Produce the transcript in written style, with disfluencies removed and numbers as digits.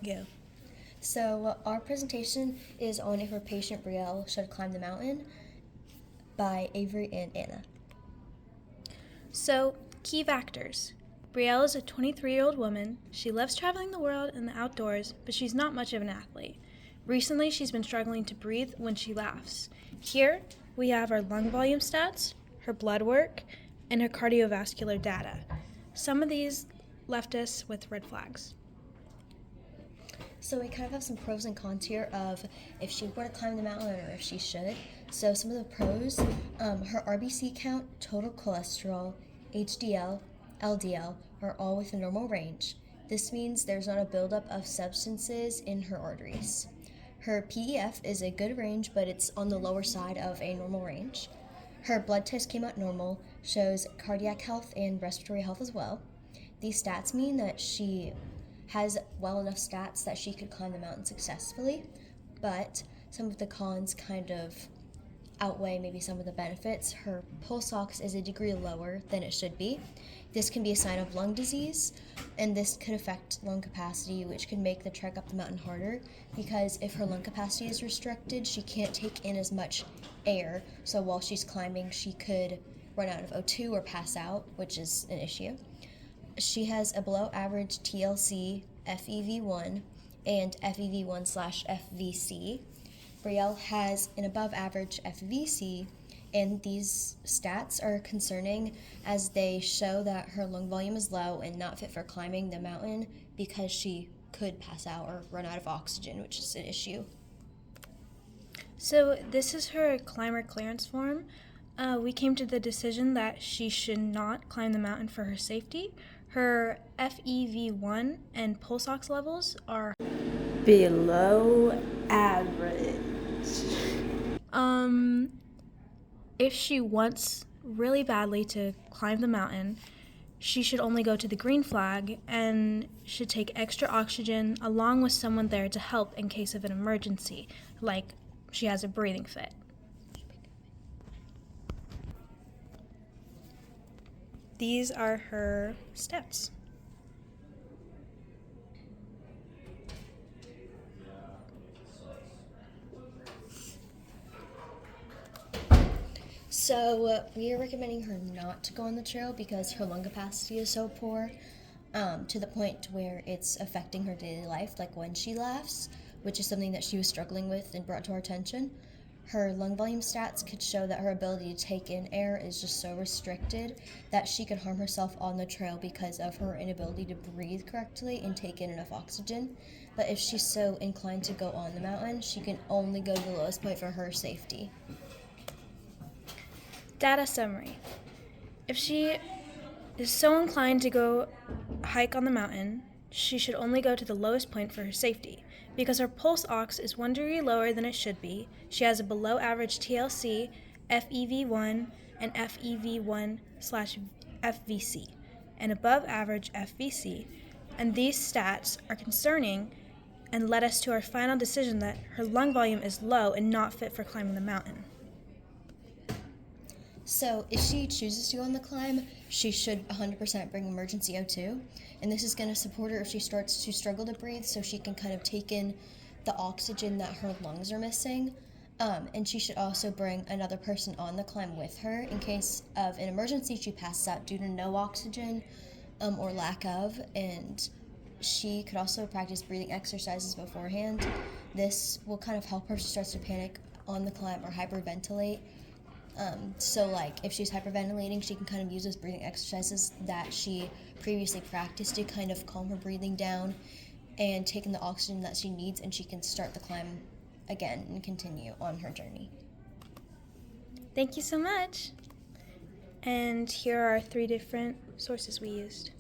Go. So our presentation is on If Her Patient Brielle Should Climb the Mountain by Avery and Anna. So, key factors. Brielle is a 23-year-old woman. She loves traveling the world and the outdoors, but she's not much of an athlete. Recently, she's been struggling to breathe when she laughs. Here, we have her lung volume stats, her blood work, and her cardiovascular data. Some of these left us with red flags. So we kind of have some pros and cons here of if she were to climb the mountain or if she should. So some of the pros, her RBC count, total cholesterol, HDL, LDL are all within normal range. This means there's not a buildup of substances in her arteries. Her PEF is a good range, but it's on the lower side of a normal range. Her blood test came out normal, shows cardiac health and respiratory health as well. These stats mean that she has well enough stats that she could climb the mountain successfully, but some of the cons kind of outweigh maybe some of the benefits. Her pulse ox is a degree lower than it should be. This can be a sign of lung disease, and this could affect lung capacity, which could make the trek up the mountain harder, because if her lung capacity is restricted, she can't take in as much air, so while she's climbing, she could run out of O2 or pass out, which is an issue. She has a below average TLC, FEV1, and FEV1/FVC. Brielle has an above average FVC, and these stats are concerning as they show that her lung volume is low and not fit for climbing the mountain because she could pass out or run out of oxygen, which is an issue. So this is her climber clearance form. We came to the decision that she should not climb the mountain for her safety. Her FEV1 and pulse ox levels are below average. If she wants really badly to climb the mountain, she should only go to the green flag and should take extra oxygen along with someone there to help in case of an emergency, like she has a breathing fit. These are her steps. So we are recommending her not to go on the trail because her lung capacity is so poor, to the point where it's affecting her daily life, like when she laughs, which is something that she was struggling with and brought to our attention. Her lung volume stats could show that her ability to take in air is just so restricted that she could harm herself on the trail because of her inability to breathe correctly and take in enough oxygen. But if she's so inclined to go on the mountain, she can only go to the lowest point for her safety. Data summary. If she is so inclined to go hike on the mountain, she should only go to the lowest point for her safety. Because her pulse ox is 1 degree lower than it should be, she has a below average TLC, FEV1, and FEV1/FVC, and above average FVC, and these stats are concerning and led us to our final decision that her lung volume is low and not fit for climbing the mountain. So if she chooses to go on the climb, she should 100% bring emergency O2, and this is going to support her if she starts to struggle to breathe so she can kind of take in the oxygen that her lungs are missing. And she should also bring another person on the climb with her in case of an emergency she passes out due to no oxygen or lack of, and she could also practice breathing exercises beforehand. This will kind of help her if she starts to panic on the climb or hyperventilate. So like if she's hyperventilating, she can kind of use those breathing exercises that she previously practiced to kind of calm her breathing down and take in the oxygen that she needs, and she can start the climb again and continue on her journey. Thank you so much. And here are 3 different sources we used.